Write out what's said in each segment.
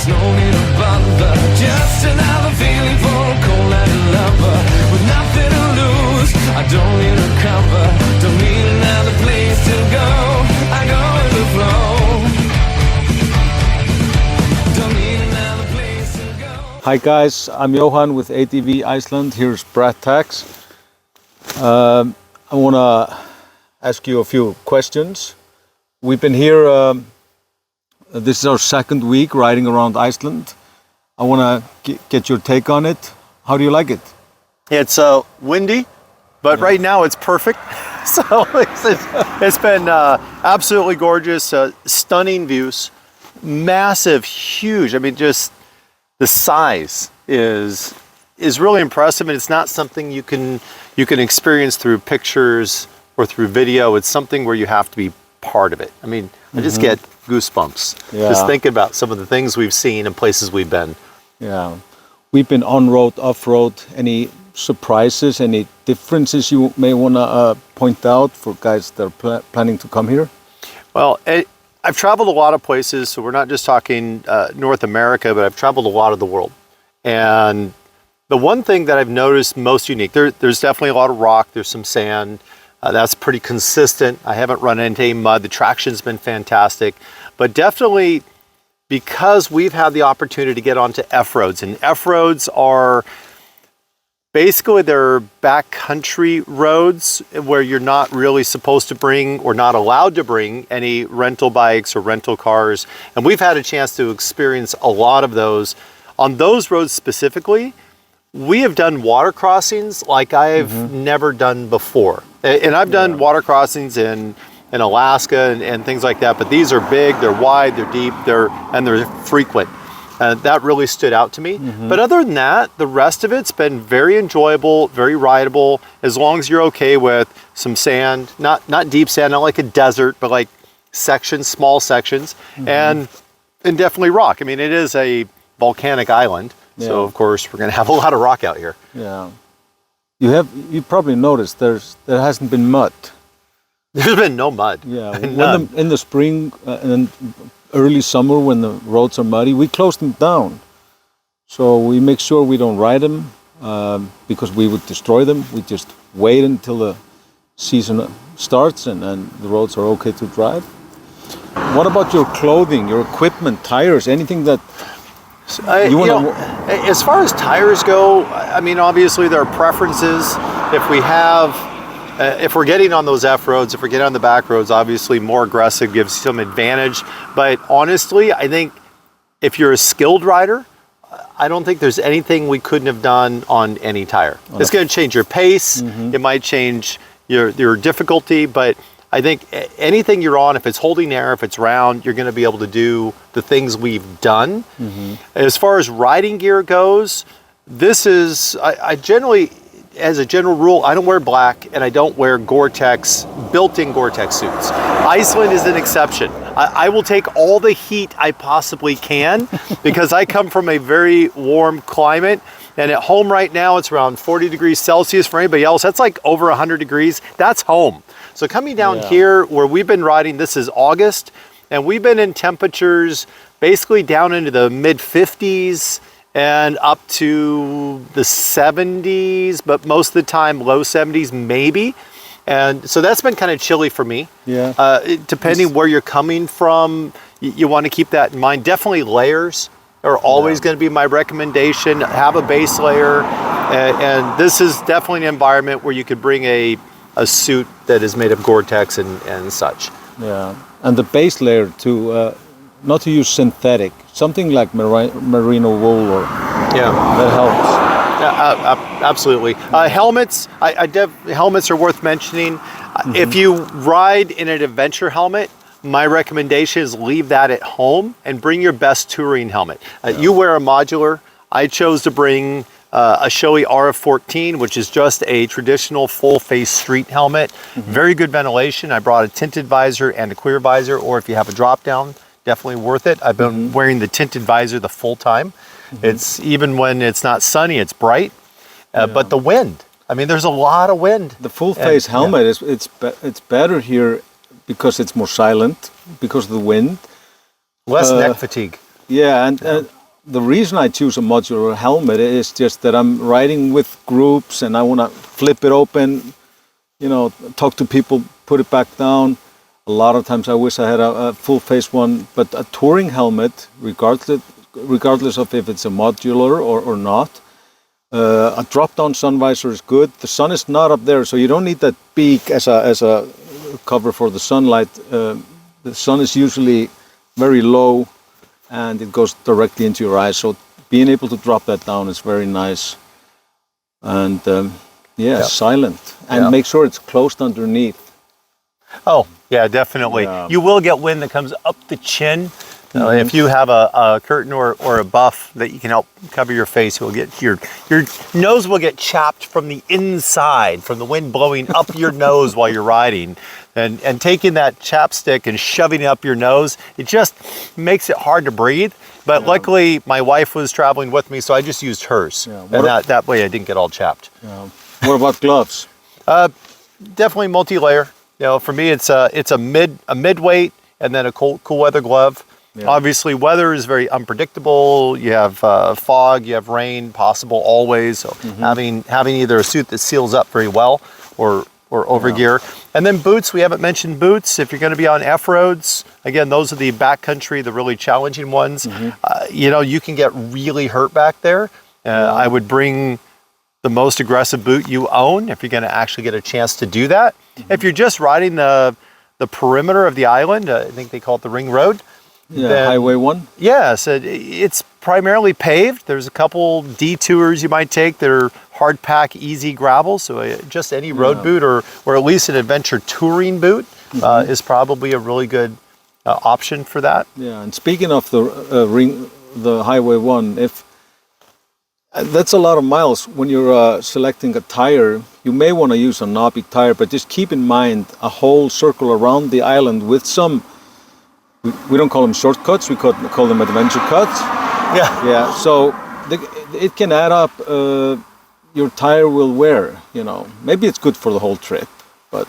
there's no need to bother. Just another feeling for a cold-hearted lover. With nothing to lose, I don't need a cover. Don't need another place to go, I go with the flow. Don't need another place to go. Hi guys, I'm Johan with ADV Iceland. Here's Bret Tkacs. I want to ask you a few questions. We've been here, this is our second week riding around Iceland. I want to get your take on it. How do you like it? It's windy, but right now it's perfect. So it's been absolutely gorgeous, stunning views, massive, huge. I mean, just the size is really impressive, and it's not something you can experience through pictures or through video. It's something where you have to be part of it. I mean, I just get goosebumps just thinking about some of the things we've seen and places we've been. Yeah, we've been on-road, off-road. Any surprises, any differences you may want to point out for guys that are planning to come here? Well, I've traveled a lot of places, so we're not just talking North America, but I've traveled a lot of the world. And the one thing that I've noticed most unique, there's definitely a lot of rock, there's some sand, that's pretty consistent. I haven't run into any mud, the traction's been fantastic, but definitely because we've had the opportunity to get onto F-roads, and F-roads are basically they're backcountry roads where you're not really supposed to bring or not allowed to bring any rental bikes or rental cars, and we've had a chance to experience a lot of those. On those roads specifically, we have done water crossings like I've never done before. And I've done water crossings in Alaska and things like that, but these are big, they're wide, they're deep, they're frequent. That really stood out to me. But other than that, the rest of it's been very enjoyable, very rideable, as long as you're okay with some sand, not deep sand, not like a desert, but like sections, small sections, and definitely rock. I mean, it is a volcanic island. So of course we're going to have a lot of rock out here. Yeah, you probably noticed there hasn't been mud. There's been no mud. Yeah, in the spring and early summer when the roads are muddy, we close them down. So we make sure we don't ride them because we would destroy them. We just wait until the season starts and the roads are okay to drive. What about your clothing, your equipment, tires, anything that as far as tires go, I mean, obviously there are preferences. If we're getting on those F roads, if we're getting on the back roads, obviously more aggressive gives some advantage. But honestly, I think if you're a skilled rider, I don't think there's anything we couldn't have done on any tire. It's going to change your pace. It might change your difficulty, but I think anything you're on, if it's holding air, if it's round, you're going to be able to do the things we've done. As far as riding gear goes, I generally, as a general rule, I don't wear black and I don't wear Gore-Tex, built-in Gore-Tex suits. Iceland is an exception. I will take all the heat I possibly can because I come from a very warm climate. And at home right now, it's around 40 degrees Celsius. For anybody else, that's like over 100 degrees. That's home. So coming down here where we've been riding, this is August, and we've been in temperatures basically down into the mid 50s and up to the 70s, but most of the time low 70s maybe. And so that's been kind of chilly for me. Depending where you're coming from, you want to keep that in mind. Definitely layers are always going to be my recommendation. Have a base layer, and this is definitely an environment where you could bring a suit that is made of Gore-Tex and such. Yeah, and the base layer to not to use synthetic, something like merino wool or that helps. Yeah, absolutely. Helmets, helmets are worth mentioning. If you ride in an adventure helmet, my recommendation is leave that at home and bring your best touring helmet. You wear a modular. I chose to bring a Shoei RF14, which is just a traditional full-face street helmet. Very good ventilation. I brought a tinted visor and a clear visor, or if you have a drop-down, definitely worth it. I've been wearing the tinted visor the full time. It's even when it's not sunny, it's bright. But the wind, I mean, there's a lot of wind. The full-face helmet it's better here because it's more silent because of the wind. Less neck fatigue. Yeah, and the reason I choose a modular helmet is just that I'm riding with groups and I want to flip it open, you know, talk to people, put it back down. A lot of times I wish I had a full face one, but a touring helmet, regardless of if it's a modular or not, a drop-down sun visor is good. The sun is not up there, so you don't need that beak as a cover for the sunlight. The sun is usually very low, and it goes directly into your eyes. So being able to drop that down is very nice. And silent. And make sure it's closed underneath. Oh, yeah, definitely. Yeah. You will get wind that comes up the chin. If you have a curtain or a buff that you can help cover your face, it will get your nose will get chapped from the inside, from the wind blowing up your nose while you're riding. And taking that chapstick and shoving it up your nose, it just makes it hard to breathe. But luckily, my wife was traveling with me, so I just used hers. Yeah. And that way I didn't get all chapped. Yeah. What about gloves? Definitely multi-layer. You know, for me, it's a mid-weight and then a cool weather glove. Yeah. Obviously, weather is very unpredictable. You have fog, you have rain, possible always. So having either a suit that seals up very well or overgear. And then boots, we haven't mentioned boots. If you're going to be on F-roads, again, those are the backcountry, the really challenging ones. You know, you can get really hurt back there. I would bring the most aggressive boot you own if you're going to actually get a chance to do that. If you're just riding the perimeter of the island, I think they call it the ring road. Yeah, Highway 1? Yes, it's primarily paved. There's a couple detours you might take that are hard pack, easy gravel. So just any road boot or at least an adventure touring boot is probably a really good option for that. Yeah, and speaking of the Highway 1, if that's a lot of miles. When you're selecting a tire, you may want to use a knobby tire, but just keep in mind a whole circle around the island with some. We don't call them shortcuts, we call them adventure cuts. Yeah. So it can add up. Your tire will wear, you know. Maybe it's good for the whole trip, but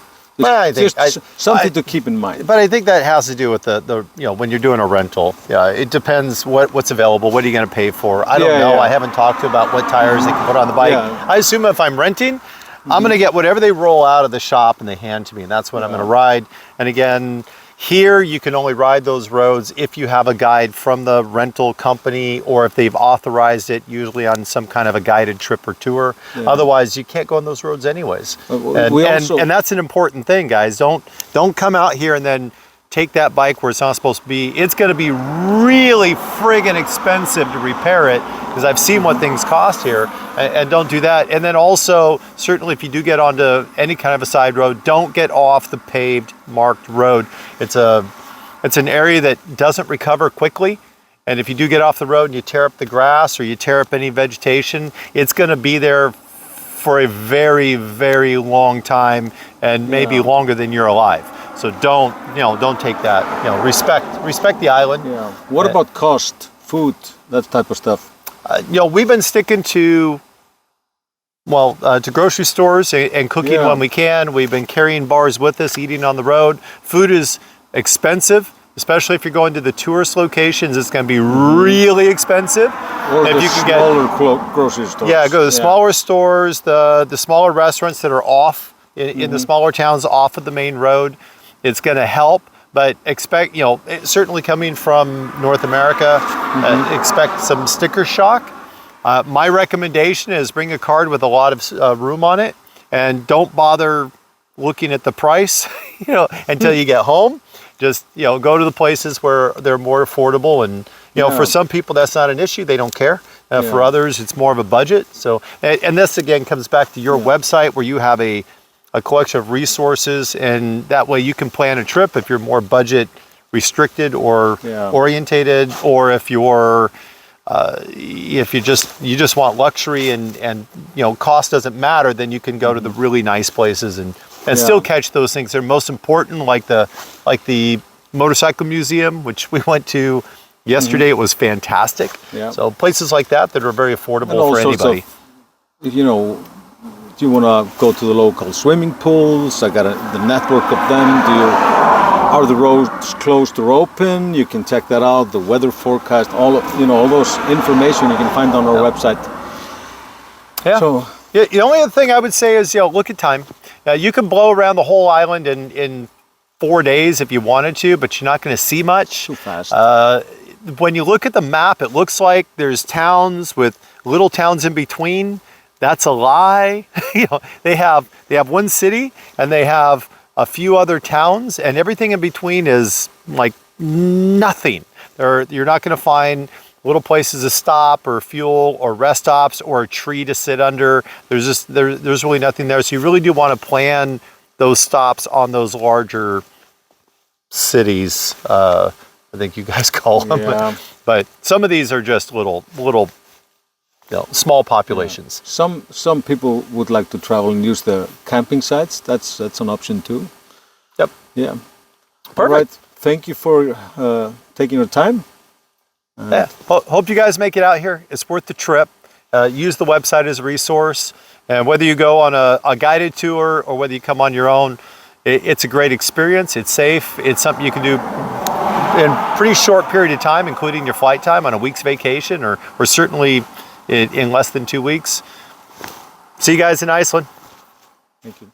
something to keep in mind. But I think that has to do with the you know, when you're doing a rental. Yeah, it depends what's available. What are you going to pay for? I don't know. I haven't talked about what tires they can put on the bike. Yeah. I assume if I'm renting, I'm going to get whatever they roll out of the shop and they hand to me, and that's what I'm going to ride. And again, here you can only ride those roads if you have a guide from the rental company or if they've authorized it, usually on some kind of a guided trip or tour. Yeah. Otherwise, you can't go on those roads anyways. And that's an important thing, guys. Don't come out here and then take that bike where it's not supposed to be. It's going to be really friggin' expensive to repair it, because I've seen what things cost here, and don't do that. And then also, certainly if you do get onto any kind of a side road, don't get off the paved marked road. It's an area that doesn't recover quickly. And if you do get off the road and you tear up the grass or you tear up any vegetation, it's going to be there for a very, very long time, and maybe longer than you're alive. So don't take that. Respect the island. Yeah. What about cost, food, that type of stuff? We've been sticking to grocery stores and cooking when we can. We've been carrying bars with us, eating on the road. Food is expensive, especially if you're going to the tourist locations. It's going to be really expensive. Or if you can smaller grocery stores. Yeah, go to the smaller stores, the smaller restaurants that are off in the smaller towns, off of the main road. It's going to help, but expect, certainly coming from North America, expect some sticker shock. My recommendation is bring a card with a lot of room on it, and don't bother looking at the price, until you get home. Just, go to the places where they're more affordable, and, for some people that's not an issue. They don't care. For others, it's more of a budget. So, and this again comes back to your website, where you have a collection of resources, and that way you can plan a trip if you're more budget restricted or orientated, or if you're if you just want luxury and cost doesn't matter, then you can go to the really nice places and still catch those things that are most important, like the motorcycle museum, which we went to yesterday. It was fantastic. So places like that are very affordable for anybody. Do you want to go to the local swimming pools? I got the network of them. are the roads closed or open? You can check that out. The weather forecast, all those information you can find on our website. Yeah. So The only other thing I would say is, look at time. You can blow around the whole island in 4 days if you wanted to, but you're not going to see much. too fast. When you look at the map, it looks like there's towns with little towns in between. That's a lie. They have one city and they have a few other towns, and everything in between is like nothing. You're not going to find little places to stop or fuel or rest stops or a tree to sit under. There's really nothing there. So you really do want to plan those stops on those larger cities. I think you guys call them. Yeah. But some of these are just little small populations. Some people would like to travel and use the camping sites. That's an option too. Yep. Yeah. Perfect. All right. Thank you for taking your time. Yeah. Hope you guys make it out here. It's worth the trip. Use the website as a resource. And whether you go on a guided tour or whether you come on your own, it's a great experience. It's safe. It's something you can do in a pretty short period of time, including your flight time on a week's vacation or certainly in less than 2 weeks. See you guys in Iceland. Thank you.